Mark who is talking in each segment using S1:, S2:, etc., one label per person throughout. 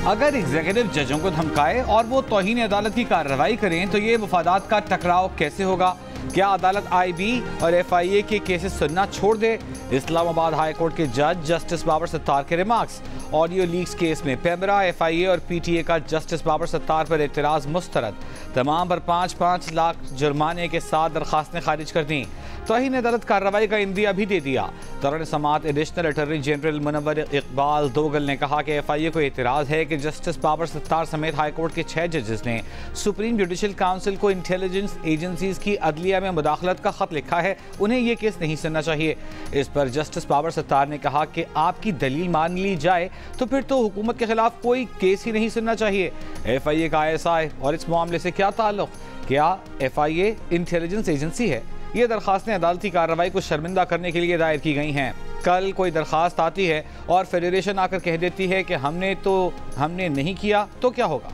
S1: अगर एग्जीक्यूटिव जजों को धमकाए और वो तौहीन अदालत की कार्रवाई करें तो ये वफादात का टकराव कैसे होगा? क्या अदालत IB और FIA के केसेस सुनना छोड़ दे? इस्लामाबाद हाई कोर्ट के जज जस्टिस बाबर सत्तार के रिमार्क्स। ऑडियो लीक्स केस में पेमरा, FIA और PTA का जस्टिस बाबर सत्तार पर एतराज़ मुस्तरद। तमाम पर 5-5 लाख जुर्माने के साथ दरखास्तें खारिज कर दी। तौहीन अदालत कार्रवाई का इंदिया भी दे दिया। दौरान समाअत additional attorney general Munawwar Iqbal Dogal ने कहा कि FIA को एतराज़ है कि जस्टिस बाबर सत्तार समेत हाई कोर्ट के 6 जजेस ने सुप्रीम जुडिशल काउंसिल को इंटेलिजेंस एजेंसीज की अदलिया में मुदाखलत का खत लिखा है, उन्हें ये केस नहीं सुनना चाहिए। इस पर जस्टिस बाबर सत्तार ने कहा कि आपकी दलील मान ली जाए तो फिर तो हुकूमत के खिलाफ कोई केस ही नहीं सुनना चाहिए। FIA का ISI और इस मामले से क्या ताल्लुक? क्या FIA इंटेलिजेंस एजेंसी है? ये दरखास्तें अदालती कार्रवाई को शर्मिंदा करने के लिए दायर की गई हैं। कल कोई दरखास्त आती है और फेडरेशन आकर कह देती है कि हमने नहीं किया तो क्या होगा?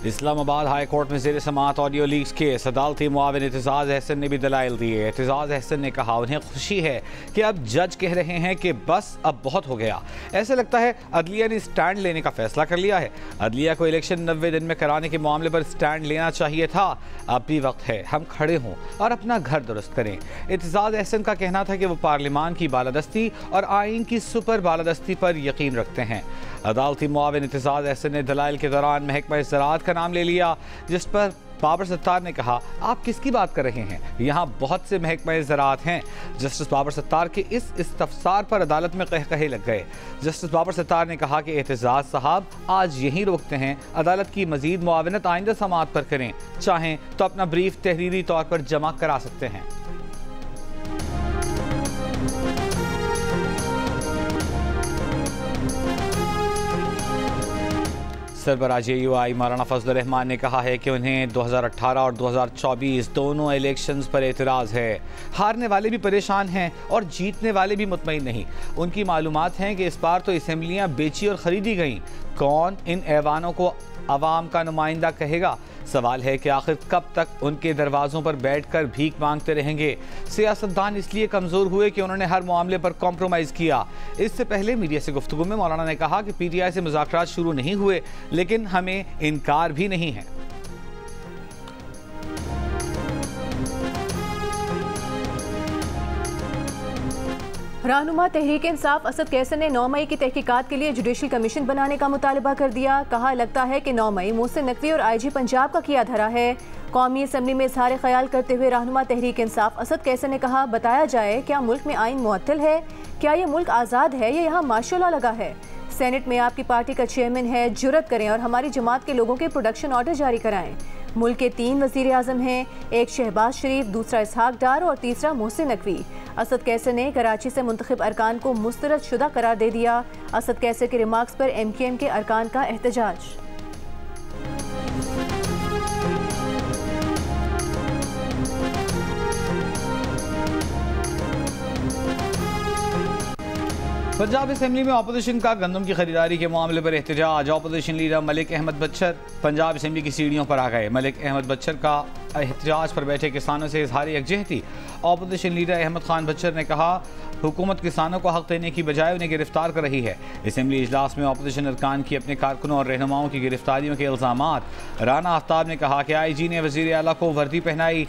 S1: इस्लामाबाद हाई कोर्ट में ज़ेर समाअत ऑडियो लीक्स केस। अदालती मुआविन एतजाज़ अहसन ने भी दलाइल दिए। एतजाज़ अहसन ने कहा उन्हें खुशी है कि अब जज कह रहे हैं कि बस अब बहुत हो गया। ऐसे लगता है अदलिया ने स्टैंड लेने का फैसला कर लिया है। अदलिया को इलेक्शन 90 दिन में कराने के मामले पर स्टैंड लेना चाहिए था। अब भी वक्त है हम खड़े हों और अपना घर दुरुस्त करें। एतजाज़ अहसन का कहना था कि वो पार्लिमान की बालादस्ती और आइन की सुपर बालादस्ती पर यकीन रखते हैं। अदालती मुआविन एतजाज़ अहसन ने दलाइल के दौरान महकमा ज़राअत का नाम ले लिया, जिस पर बाबर सत्तार ने कहा आप किसकी बात कर रहे हैं? यहाँ बहुत से महकमा ज़राअत हैं। जस्टिस बाबर सत्तार के इस इस्तफसार पर अदालत में कहे लग गए। जस्टिस बाबर सत्तार ने कहा कि एतजाज़ साहब आज यहीं रोकते हैं, अदालत की मजीद मुआवनत आइंदा समाअत पर करें, चाहें तो अपना ब्रीफ तहरीरी तौर पर जमा करा सकते हैं। सरबराह JUI मौलाना फजलुर रहमान ने कहा है कि उन्हें 2018 और 2024 दोनों इलेक्शंस पर एतराज़ है। हारने वाले भी परेशान हैं और जीतने वाले भी मुतमईन नहीं। उनकी मालूमात हैं कि इस बार तो असेंबलियाँ बेची और ख़रीदी गईं। कौन इन ऐवानों को अवाम का नुमाइंदा कहेगा? सवाल है कि आखिर कब तक उनके दरवाज़ों पर बैठकर भीख मांगते रहेंगे? सियासतदान इसलिए कमज़ोर हुए कि उन्होंने हर मामले पर कॉम्प्रोमाइज़ किया। इससे पहले मीडिया से गुफ्तगू में मौलाना ने कहा कि PTI से मुज़ाकरात शुरू नहीं हुए, लेकिन हमें इनकार भी नहीं है।
S2: रहनुमा तहरीक इंसाफ असद कैसर ने 9 मई की तहकीकात के लिए जुडिशल कमीशन बनाने का मुतालबा कर दिया। कहा लगता है कि 9 मई मोहसिन नकवी और IG पंजाब का किया धरा है। कौमी असम्बली में इज़हार ख्याल करते हुए रहनुमा तहरीक इंसाफ असद कैसर ने कहा बताया जाए क्या मुल्क में आइन मुअत्तल है? क्या ये मुल्क आज़ाद है या यहाँ मार्शल लॉ लगा है? सेनेट में आपकी पार्टी का चेयरमैन है, जुर्रत करें और हमारी जमात के लोगों के प्रोडक्शन ऑर्डर जारी कराएं। मुल्क के 3 वज़ीर आज़म हैं, एक शहबाज शरीफ, दूसरा इसहाक डार और तीसरा मोहसिन नकवी। असद कैसर ने कराची से मुंतखब अरकान को मुस्तरद शुदा करार दे दिया। असद कैसर के रिमार्क्स पर MKM के अरकान का एहतजाज।
S1: पंजाब असेंबली में अपोजिशन का गंदम की खरीदारी के मामले पर एहतजाज। Opposition leader Malik Ahmad बच्चर Punjab assembly की सीढ़ियों पर आ गए। मलिक अहमद बच्चर का एहतजाज पर बैठे किसानों से इजहार यकजहती। अपोजिशन लीडर अहमद खान बच्चर ने कहा हुकूमत किसानों को हक देने की बजाय उन्हें गिरफ्तार कर रही है। असेंबली इजलास में अपोजिशन अरकान की अपने कारकुनों और रहनुमाओं की गिरफ्तारियों के इल्ज़ामात। राना आफ्ताब ने कहा कि IG ने वज़ीर आला को वर्दी पहनाई,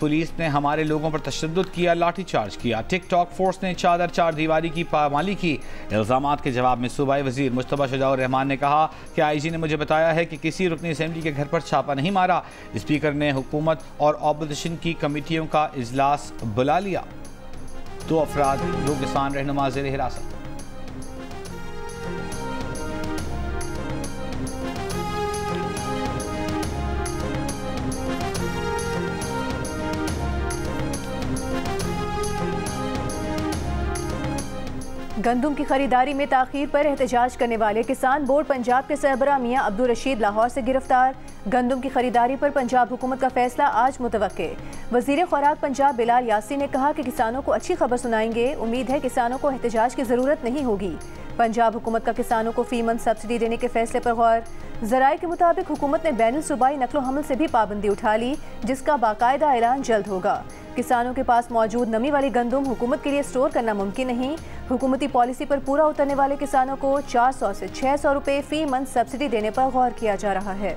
S1: पुलिस ने हमारे लोगों पर तशद्दुद किया, लाठीचार्ज किया, टिकटॉक फोर्स ने चादर चार दीवारी की पामाली की। इल्ज़ामात के जवाब में सूबाई वज़ीर मुस्तफ़ा शुजाउर रहमान ने कहा कि IG ने मुझे बताया है कि किसी रुकनी असेंबली के घर पर छापा नहीं मारा। स्पीकर ने हुकूमत और अपोजिशन की कमेटियों का इजलास बुला लिया। 2 अफराद 2 किसान रहनुमा ज़ेर हिरासत।
S2: गंदम की खरीदारी में ताख़ीर पर एहतजाज करने वाले किसान बोर्ड पंजाब के सरबराह मियां अब्दुल रशीद लाहौर से गिरफ्तार। गंदम की खरीदारी पर पंजाब हुकूमत का फैसला आज मुतवक्के। वजीर खुराक पंजाब बिलाल यासी ने कहा कि किसानों को अच्छी खबर सुनाएंगे। उम्मीद है किसानों को एहतजाज की ज़रूरत नहीं होगी। पंजाब हुकूमत का किसानों को फी मंथ सब्सिडी देने के फैसले पर गौर। ज़राए के मुताबिक हुकूमत ने बैनुल सूबाई नकलो हमल से भी पाबंदी उठा ली, जिसका बाकायदा ऐलान जल्द होगा। किसानों के पास मौजूद नमी वाली गंदम हुकूमत के लिए स्टोर करना मुमकिन नहीं। हुकूमती पॉलिसी पर पूरा उतरने वाले किसानों को 400 से 600 रुपये फी मंथ सब्सिडी देने पर गौर किया जा रहा है।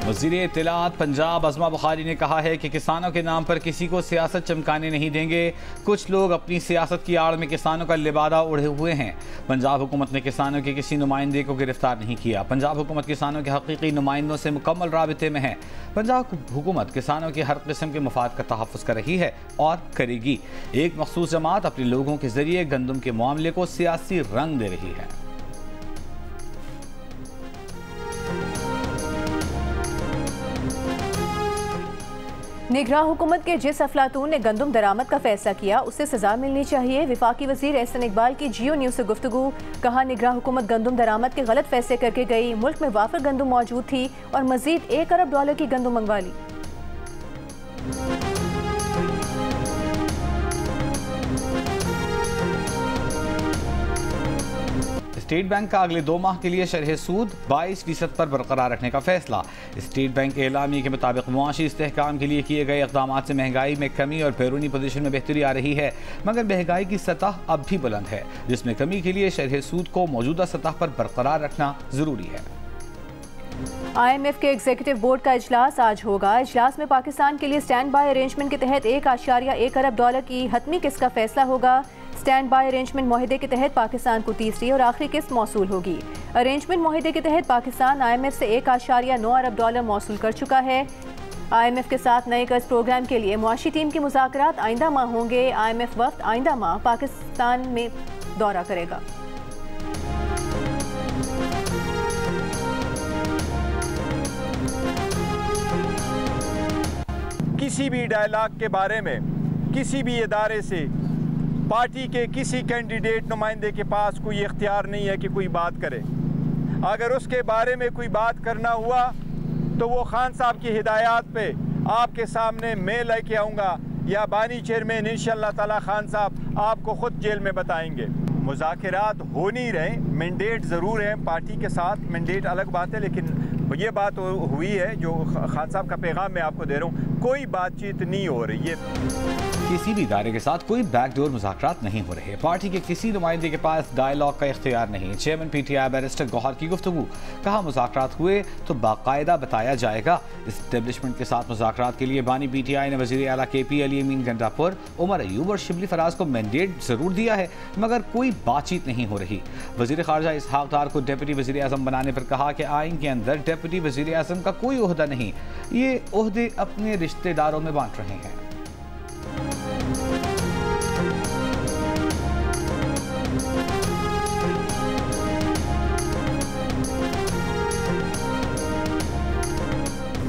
S1: वज़ीर इत्तलात पंजाब अज़मा बुखारी ने कहा है कि किसानों के नाम पर किसी को सियासत चमकाने नहीं देंगे। कुछ लोग अपनी सियासत की आड़ में किसानों का लिबादा उड़े हुए हैं। पंजाब हुकूमत ने किसानों के किसी नुमाइंदे को गिरफ्तार नहीं किया। पंजाब हुकूमत किसानों के हकीकी नुमाइंदों से मुकम्मल राबिते में है। पंजाब हुकूमत किसानों के हर किस्म के मफाद का तहफ़्फ़ुज़ कर रही है और करेगी। एक मखसूस जमात अपने लोगों के जरिए गंदम के मामले को सियासी रंग दे रही है।
S2: निगरां हुकूमत के जिस अफलातून ने गंदम दरामद का फैसला किया उसे सजा मिलनी चाहिए। विफाकी वजीर एहसन इकबाल की जियो न्यूज़ से गुफ्तगू। कहा निगरां हुकूमत गंदम दरामद के गलत फैसले करके गई। मुल्क में वाफिर गंदम मौजूद थी और मजीद $1 अरब की गंदम मंगवा ली।
S1: स्टेट बैंक का अगले 2 माह के लिए शरह सूद 22% पर बरकरार रखने का फैसला। स्टेट बैंक के एलामी के मुताबिक मुआशी इस्तेहकाम के लिए किए गए इक़दाम से महंगाई में कमी और बैरूनी पोजीशन में बेहतरी आ रही है, मगर महंगाई की सतह अब भी बुलंद है, जिसमें कमी के लिए शरह सूद को मौजूदा सतह पर बरकरार रखना जरूरी है।
S2: IMF के एग्जीक्यूटिव बोर्ड का इजलास आज होगा। इजलास में पाकिस्तान के लिए स्टैंड बाय अरेंजमेंट के तहत $1.1 अरब की हतमी किस्त का फैसला होगा। स्टैंड बाय अरेंजमेंट माहिदे के तहत पाकिस्तान को तीसरी और आखिरी किस्त मौसूल होगी। अरेंजमेंट माहिदे के तहत पाकिस्तान IMF से $1.9 अरब मौसूल कर चुका है। IMF के साथ नए कर्ज प्रोग्राम के लिए मुआशी टीम के मुज़ाकरात आइंदा माह होंगे। IMF वक्त आइंदा माह पाकिस्तान में दौरा करेगा।
S3: किसी भी डायलॉग के बारे में किसी भी इदारे से पार्टी के किसी कैंडिडेट नुमाइंदे के पास कोई इख्तियार नहीं है कि कोई बात करे। अगर उसके बारे में कोई बात करना हुआ तो वो खान साहब की हिदायत पे आपके सामने मैं लेके आऊँगा या बानी चेयरमैन इंशाअल्लाह ताला खान साहब आपको ख़ुद जेल में बताएंगे। मुज़ाकरात हो नहीं रहे, मैंडेट ज़रूर है पार्टी के साथ, मैंडेट अलग बात है, लेकिन ये बात हुई है जो खान साहब का पैगाम मैं आपको दे रहा हूँ, कोई बातचीत नहीं हो रही है।
S1: किसी भी इदारे के साथ कोई बैकडोर मुज़ाकरात नहीं हो रहे। पार्टी के किसी नुमाइंदे के पास डायलॉग का इख्तियार नहीं। चेयरमैन PTI बैरिस्टर गौहर की गुफ्तगू। कहा मुज़ाकरात हुए तो बाकायदा बताया जाएगा। इस्टेब्लिशमेंट के साथ मुज़ाकरात के लिए बानी PTI ने वज़ीर आला KP अली अमीन गंडापुर, उमर अयूब और शिबली फराज को मैंडेट ज़रूर दिया है, मगर कोई बातचीत नहीं हो रही। वज़ीर ख़ारजा इसहाक़ डार को डिप्टी वज़ीर आज़म बनाने पर कहा कि आइन के अंदर डिप्टी वज़ीर आज़म का कोई ओहदा नहीं, ये ओहदे अपने रिश्तेदारों में बांट रहे हैं।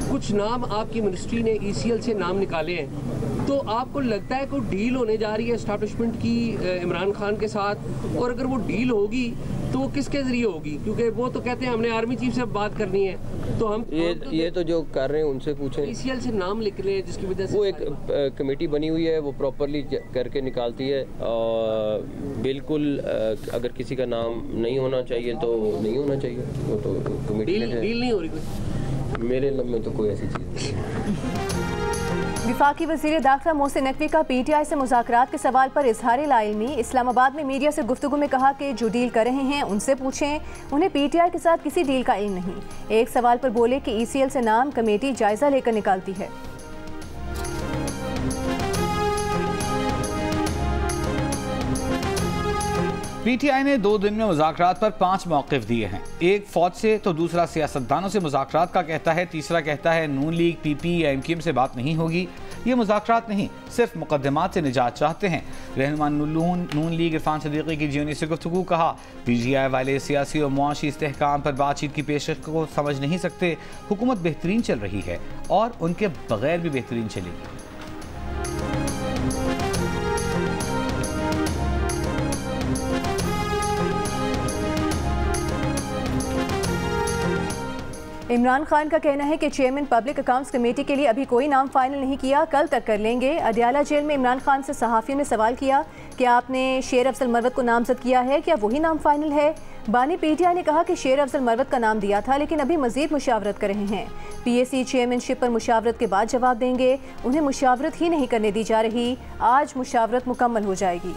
S4: कुछ नाम आपकी मिनिस्ट्री ने ECL से नाम निकाले हैं, तो आपको लगता है कोई डील होने जा रही है एस्टैब्लिशमेंट की इमरान खान के साथ? और अगर वो डील होगी तो वो किसके जरिए होगी? क्योंकि वो तो कहते हैं हमने आर्मी चीफ से बात करनी है, तो हम
S5: ये तो जो कर रहे हैं उनसे पूछें।
S4: ECL से नाम निकले जिसकी वजह से
S5: वो एक कमेटी बनी हुई है, वो प्रॉपरली करके निकालती है। और बिल्कुल अगर किसी का नाम नहीं होना चाहिए तो नहीं होना चाहिए, वो तो कमेटी
S4: डील नहीं हो रही कोई।
S5: मेरे लब में तो कोई ऐसी चीज़ नहीं है।
S2: विफाकी वज़ीर दाखिला मोहसिन नकवी का PTI से मुज़ाकरात के सवाल पर इजहार लाइल्मी। इस्लामाबाद में मीडिया से गुफ्तगू में कहा कि जो डील कर रहे हैं उनसे पूछें, उन्हें PTI के साथ किसी डील का इल्म नहीं। एक सवाल पर बोले कि ECL से नाम कमेटी जायज़ा लेकर निकालती है।
S1: PTI ने 2 दिन में मुज़ाकरात पर 5 मौक़िफ़ दिए हैं। एक फ़ौज से तो दूसरा सियासतदानों से मुज़ाकरात का कहता है, तीसरा कहता है नून लीग, PP या MKM से बात नहीं होगी। ये मुज़ाकरात नहीं, सिर्फ मुक़द्दमात से निजात चाहते हैं। रहनुमा नून लीग इरफान सदीक़ी की जियो न्यूज़ से गुफ्तगू। कहा PTI वाले सियासी और मुआशी इस्तेहकाम पर बातचीत की पेशकश को समझ नहीं सकते। हुकूमत बेहतरीन चल रही है और उनके बगैर भी बेहतरीन चलेगी।
S2: इमरान खान का कहना है कि चेयरमैन पब्लिक अकाउंट्स कमेटी के लिए अभी कोई नाम फाइनल नहीं किया, कल तक कर लेंगे। अदियाला जेल में इमरान खान से सहाफ़ियों ने सवाल किया कि आपने शेर अफजल मरवत को नामजद किया है, क्या वही नाम फाइनल है? बानी पीटीआई ने कहा कि शेर अफजल मरवत का नाम दिया था, लेकिन अभी मजीद मुशावरत कर रहे हैं। पीएसी चेयरमैनशिप पर मुशावरत के बाद जवाब देंगे। उन्हें मुशावरत ही नहीं करने दी जा रही, आज मुशावरत मुकम्मल हो जाएगी।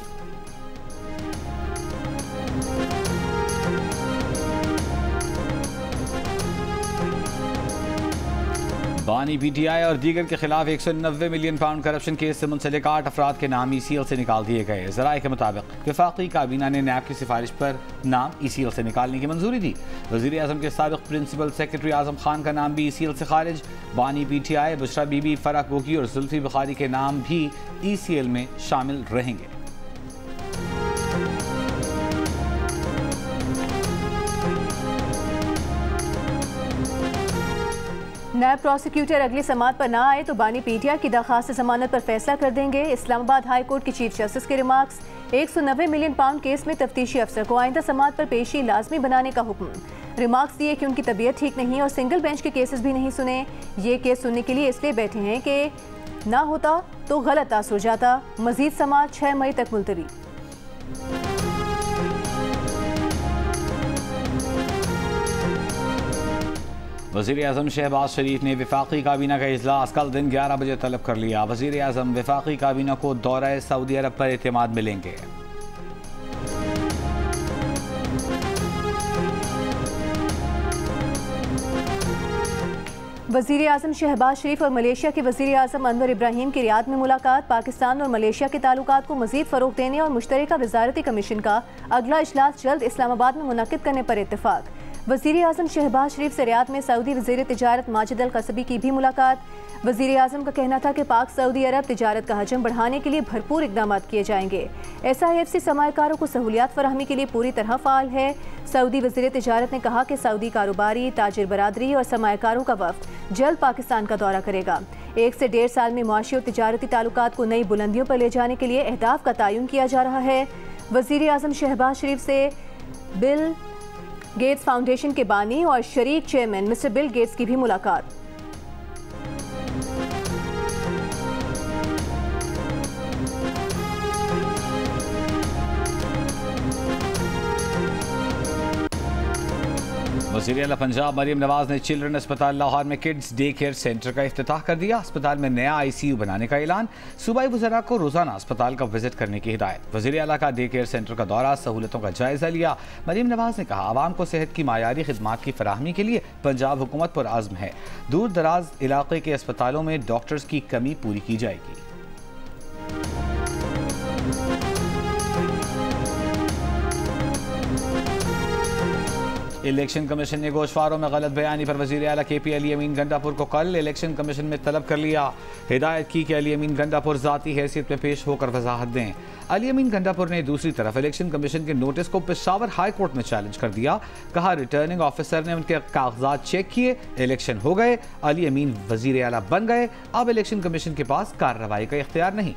S1: बानी पीटीआई और दीगर के खिलाफ 190 मिलियन पाउंड करप्शन केस से मुंसलिक 8 अफराद के नाम ECL से निकाल दिए गए। ज़राए के मुताबिक वफाकी काबीना ने नैब की सिफारिश पर नाम ECL से निकालने की मंजूरी दी। वज़ीर आज़म के साबिक़ प्रिंसिपल सेक्रेटरी आज़म खान का नाम भी ECL से खारिज। बानी पीटीआई, बुशरा बीबी, फराक बोकी और जुल्फी बुखारी के नाम भी ECL में शामिल रहेंगे।
S2: नायब प्रोसिक्यूटर अगली समाअत पर ना आए तो बानी पीटीआई की दरखास्त जमानत पर फैसला कर देंगे। इस्लामाबाद हाई कोर्ट की चीफ जस्टिस के रिमार्क्स। 190 मिलियन पाउंड केस में तफ्तीशी अफसर को आइंदा समाअत पर पेशी लाजमी बनाने का हुक्म। रिमार्क्स दिए कि उनकी तबीयत ठीक नहीं और सिंगल बेंच के केसेस भी नहीं सुने। ये केस सुनने के लिए इसलिए बैठे हैं कि ना होता तो गलत असर हो जाता। मजीद समाअत 6 मई तक मुलतवी।
S1: वज़ीर आज़म शहबाज शरीफ ने वफाकी काबीना का इजलास कल दिन 11 बजे तलब कर लिया। वज़ीर आज़म वफाकी काबीना को दौरा सऊदी अरब पर एतमाद मिलेंगे।
S2: वज़ीर आज़म शहबाज शरीफ और मलेशिया के वज़ीर आज़म अनवर इब्राहिम की रियाद में मुलाकात। पाकिस्तान और मलेशिया के ताल्लुकात को मज़ीद फ़रोग़ देने और मुश्तरका वज़ारती कमीशन का अगला इजलास जल्द इस्लामाबाद में मुनक़िद करने पर इत्तेफाक। वज़ीर आज़म शहबाज शरीफ से रियाद में सऊदी वज़ीर तिजारत माजिद अल क़सबी की भी मुलाकात। वज़ीर आज़म का कहना था कि पाक सऊदी अरब तिजारत का हजम बढ़ाने के लिए भरपूर इक़दाम किए जाएंगे। SIFC सरमायाकारों को सहूलियात फराहमी के लिए पूरी तरह फ़ाल है। सऊदी वज़ीर तिजारत ने कहा कि सऊदी कारोबारी, ताजिर बरादरी और सरमायाकारों का वफ़द जल्द पाकिस्तान का दौरा करेगा। 1 से 1.5 साल में मुआशी और तिजारती ताल्लुकात को नई बुलंदियों पर ले जाने के लिए अहदाफ का तयन किया जा रहा है। वज़ीर आज़म शहबाज शरीफ से बिल गेट्स फाउंडेशन के बानी और शरीक चेयरमैन मिस्टर बिल गेट्स की भी मुलाकात।
S1: वज़ीर आला पंजाब मरीम नवाज ने चिल्ड्रन अस्पताल लाहौर में किड्स डे केयर सेंटर का इफ्तिताह कर दिया। अस्पताल में नया ICU बनाने का ऐलान। सूबाई वज़रा को रोजाना अस्पताल का विजिट करने की हिदायत। वज़ीर आला का डे केयर सेंटर का दौरा, सहूलतों का जायजा लिया। मरीम नवाज ने कहा आवाम को सेहत की मायारी खिदमात की फराहमी के लिए पंजाब हुकूमत पर आज़म है। दूर दराज इलाके के अस्पतालों में डॉक्टर्स की कमी पूरी की जाएगी। इलेक्शन कमीशन ने गोशवारों में गलत बयानी पर वज़ीर आला KP अली अमीन गंडापुर को कल इलेक्शन कमीशन में तलब कर लिया। हिदायत की कि अली अमीन गंडापुर ज़ाती हैसियत में पेश होकर वजाहत दें। अली अमीन गंडापुर ने दूसरी तरफ इलेक्शन कमीशन के नोटिस को पेशावर हाई कोर्ट में चैलेंज कर दिया। कहा रिटर्निंग ऑफिसर ने उनके कागजात चेक किए, इलेक्शन हो गए, अली अमीन वज़ीर आला बन गए, अब इलेक्शन कमीशन के पास कार्रवाई का इख्तियार नहीं।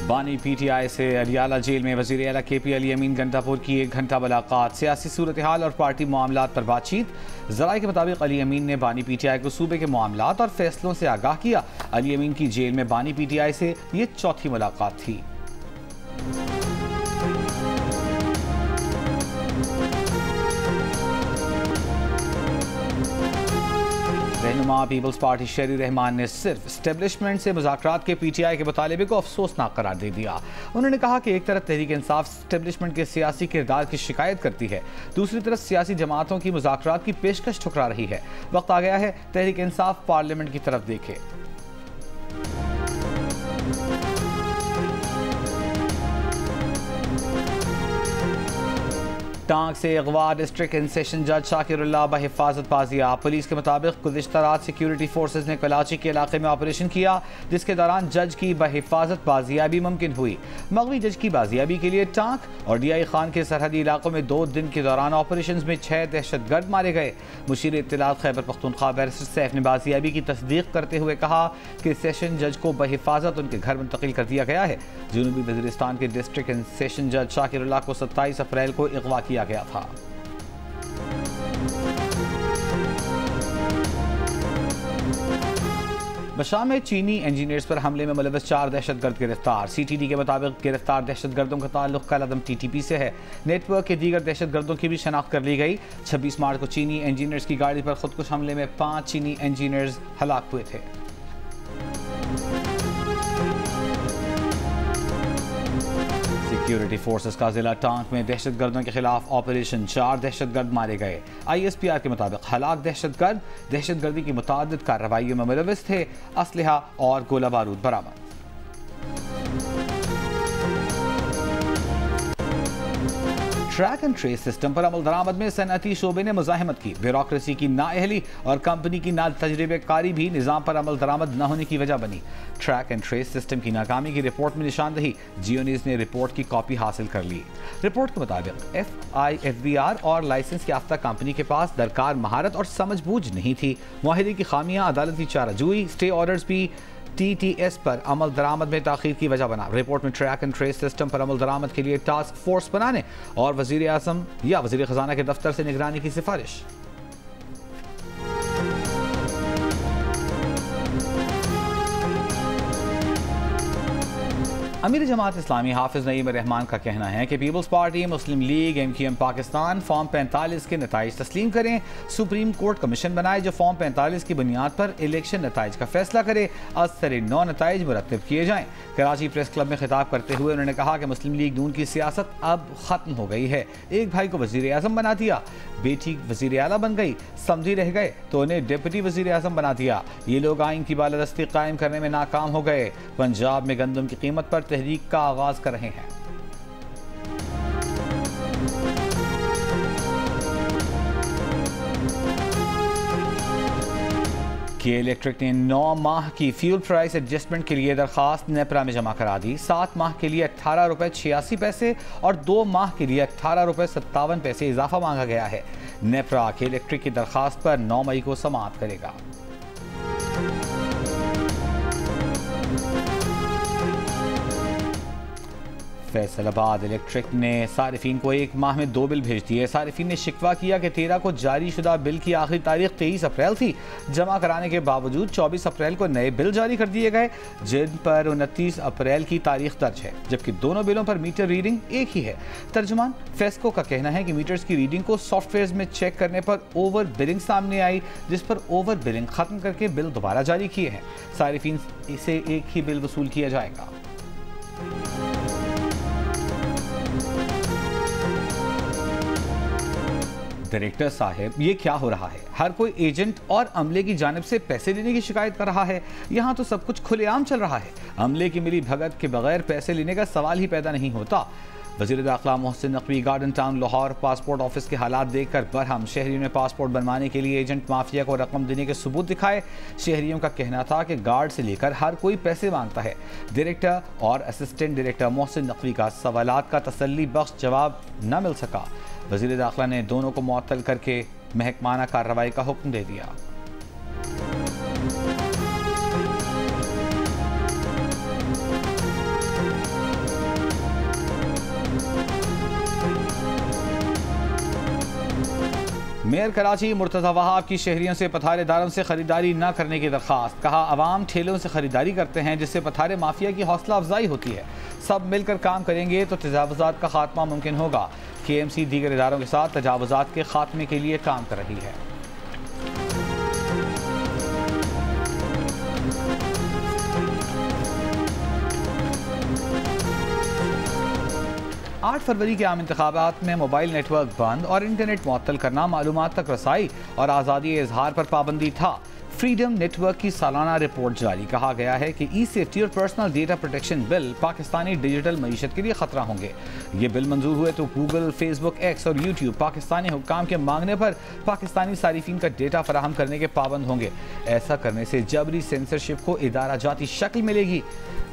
S1: बानी PTI से अदियाला जेल में वज़ीर आला KP अली अमीन गंडापुर की 1 घंटा मुलाकात। सियासी सूरत हाल और पार्टी मामलात पर बातचीत। ज़राए के मुताबिक अली अमीन ने बानी PTI को सूबे के मामलात और फैसलों से आगाह किया। अली अमीन की जेल में बानी PTI से ये चौथी मुलाकात थी। रहनुमा पीपल्स पार्टी शेरी रहमान ने सिर्फ एस्टेब्लिशमेंट से मुज़ाकरात के PTI के मुतालिबे को अफसोसनाक करार दे दिया। उन्होंने कहा कि एक तरफ तहरीक इंसाफ एस्टेब्लिशमेंट के सियासी किरदार की शिकायत करती है, दूसरी तरफ सियासी जमातों की मुज़ाकरात की पेशकश ठुकरा रही है। वक्त आ गया है तहरीक इंसाफ पार्लियामेंट की तरफ देखे। टांग से अगवा डिस्ट्रिक्ट एंड सेशन जज शाकिरुल्लाह बहिफाजत बाजियाब। पुलिस के मुताबिक गुज़िश्ता रात सिक्योरिटी फोर्सेज ने कराची के इलाके में ऑपरेशन किया, जिसके दौरान जज की बहिफाजत बाजियाबी मुमकिन हुई। मगवी जज की बाजियाबी के लिए टांग और DI खान के सरहदी इलाकों में 2 दिन के दौरान ऑपरेशन में 6 दहशतगर्द मारे गए। मुशीर इत्तलात खैबर पख्तूनख्वा बैरिस्टर सैफ ने बाजियाबी की तस्दीक करते हुए कहा कि सेशन जज को बहिफाजत उनके घर मुंतकिल कर दिया गया है। जनूबी वज़ीरिस्तान के डिस्ट्रिक्ट एंड सेशन जज शाकिरुल्लाह को 27 अप्रैल को अगवा किया गया था। बशाम में चीनी इंजीनियर्स पर हमले में मुलव्वस 4 दहशतगर्द गिरफ्तार। CTD के मुताबिक गिरफ्तार दहशतगर्दों का ताल्लुक कलअदम TTP से है। नेटवर्क के दीगर दहशतगर्दों की भी शनाख्त कर ली गई। 26 मार्च को चीनी इंजीनियर्स की गाड़ी पर खुदकुश हमले में 5 चीनी इंजीनियर्स हलाक हुए थे। सिक्योरिटी फोर्सेस का जिला टांग में दहशतगर्दों के खिलाफ ऑपरेशन, 4 दहशतगर्द मारे गए। ISPR के मुताबिक हलाक दहशतगर्द दहशतगर्दी की मुतादिद कार्रवाइयों में मुलव्वस थे। असलहा और गोला बारूद बरामद। ट्रैक एंड ट्रेस सिस्टम पर अमल दरामद में सनअती शोबे ने मुज़ाहमत की। ब्यूरोक्रेसी की नाअहली और कंपनी की ना तजर्बेकारी भी निज़ाम पर अमल दरामद न होने की वजह बनी। ट्रैक एंड ट्रेस सिस्टम की नाकामी की रिपोर्ट में निशानदही जियो न्यूज़ ने रिपोर्ट की कॉपी हासिल कर ली। रिपोर्ट के मुताबिक FIFBR और लाइसेंस याफ्ता कंपनी के पास दरकार महारत और समझबूझ नहीं थी। मुआहिदे की खामियां, अदालती चाराजोई, स्टे ऑर्डर्स भी TTS पर अमल दरामद में ताख़ीर की वजह बना। रिपोर्ट में ट्रैक एंड ट्रेस सिस्टम पर अमल दरामद के लिए टास्क फोर्स बनाने और वज़ीर आज़म या वज़ीर ख़जाना के दफ्तर से निगरानी की सिफारिश। अमीर जमात इस्लामी हाफिज नईम रहमान का कहना है कि पीपल्स पार्टी, मुस्लिम लीग, MQM पाकिस्तान फॉर्म 45 के नताइज तस्लीम करें, सुप्रीम कोर्ट कमीशन बनाए जो फॉर्म 45 की बुनियाद पर इलेक्शन नताइज का फैसला करे, असर 9 नताइज मुरतब किए जाएं। कराची प्रेस क्लब में खिताब करते हुए उन्होंने कहा कि मुस्लिम लीग नून की सियासत अब ख़त्म हो गई है। एक भाई को वज़ीर आज़म बना दिया, बेटी वज़ीर आला बन गई, समझी रह गए तो उन्हें डिप्टी वज़ीर आज़म बना दिया। ये लोग आइन की बालादस्ती कायम करने में नाकाम हो गए। पंजाब में गंदम की कीमत पर तहरीक का आगाज कर रहे हैं। के इलेक्ट्रिक ने 9 माह की फ्यूल प्राइस एडजस्टमेंट के लिए दरखास्त नेपरा में जमा करा दी। 7 माह के लिए 18 रुपये 86 पैसे और 2 माह के लिए 18 रुपये 57 पैसे इजाफा मांगा गया है। नेपरा के इलेक्ट्रिक की दरखास्त पर 9 मई को समाअत करेगा। फैसलाबाद इलेक्ट्रिक ने सारिफीन को 1 माह में 2 बिल भेज दिए। सारिफीन ने शिकवा किया कि 13 को जारी शुदा बिल की आखिरी तारीख 23 अप्रैल थी। जमा कराने के बावजूद 24 अप्रैल को नए बिल जारी कर दिए गए, जिन पर 29 अप्रैल की तारीख दर्ज है, जबकि दोनों बिलों पर मीटर रीडिंग एक ही है। तर्जुमान फेस्को का कहना है कि मीटर्स की रीडिंग को सॉफ्टवेयर में चेक करने पर ओवर बिलिंग सामने आई, जिस पर ओवर बिलिंग खत्म करके बिल दोबारा जारी किए हैं। सारिफीन से एक ही बिल वसूल किया जाएगा। डायरेक्टर साहब, ये क्या हो रहा है? हर कोई एजेंट और अमले की जानिब से पैसे लेने की शिकायत कर रहा है। यहाँ तो सब कुछ खुलेआम चल रहा है। अमले की मिली भगत के बगैर पैसे लेने का सवाल ही पैदा नहीं होता। वज़ीर दाखिला Mohsin Naqvi garden town Lahore passport office के हालात देखकर बरहम। शहरियों ने पासपोर्ट बनवाने के लिए एजेंट माफिया को रकम देने के सबूत दिखाए। शहरियों का कहना था कि गार्ड से लेकर हर कोई पैसे मांगता है। डायरेक्टर और असिस्टेंट डायरेक्टर मोहसिन नकवी का सवालात का तसल्ली बख्श जवाब न मिल सका। वज़ीर दाखिला ने दोनों को मुअत्तल करके महकमाना कार्रवाई का हुक्म दे दिया। मेयर कराची मुर्तज़ा वहाब की शहरियों से पथारे दारों से खरीदारी न करने की दरख्वास्त। कहा, अवाम ठेलों से खरीदारी करते हैं जिससे पथारे माफिया की हौसला अफजाई होती है। सब मिलकर काम करेंगे तो तजावुज़ात का खात्मा मुमकिन होगा। KMC दीगर इदारों के साथ तजावुज़ात के खात्मे के लिए काम कर रही है। 8 फरवरी के आम इंतखाबात में मोबाइल नेटवर्क बंद और इंटरनेट मुअत्तल करना, मालूमात तक रसाई और आज़ादी इजहार पर पाबंदी था। फ्रीडम नेटवर्क की सालाना रिपोर्ट जारी। कहा गया है कि ई सेफ्टी और personal data protection bill Pakistani digital मईशत के लिए खतरा होंगे। ये बिल मंजूर हुए तो गूगल, फेसबुक, एक्स और यूट्यूब पाकिस्तानी हुक्काम के मांगने पर पाकिस्तानी सारिफीन का डेटा फराहम करने के पाबंद होंगे। ऐसा करने से जबरी सेंसरशिप को इदारा जाती शक्ल मिलेगी।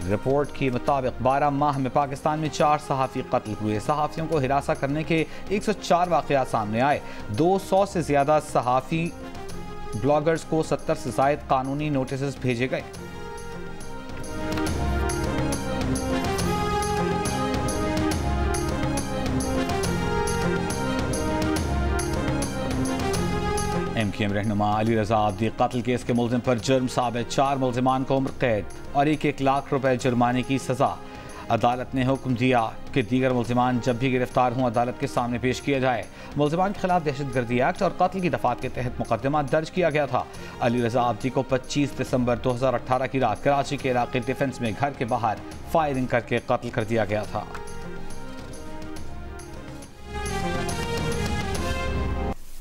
S1: रिपोर्ट के मुताबिक 12 माह में पाकिस्तान में 4 सहाफ़ी कत्ल हुए। सहाफ़ियों को हिरासत करने के 104 वाक़यात सामने आए। 200 से ज़्यादा सहाफ़ी ब्लॉगर्स को 70 से ज़ायद कानूनी नोटिस भेजे गए। MKM रहनुमा अली रजा अब्दी कत्ल केस के मुल्ज़िम पर जुर्म साबित। 4 मुल्ज़िमान को उम्र कैद और 1-1 लाख रुपए जुर्माने की सज़ा। अदालत ने हुक्म दिया कि दीगर मुल्ज़िमान जब भी गिरफ्तार हों अदालत के सामने पेश किया जाए। मुल्ज़िमान के खिलाफ दहशतगर्दी एक्ट और कत्ल की दफ़ात के तहत मुकदमा दर्ज किया गया था। अली रजा अब्दी को 25 दिसंबर 2018 की रात कराची के इलाके डिफेंस में घर के बाहर फायरिंग करके कत्ल कर दिया गया था।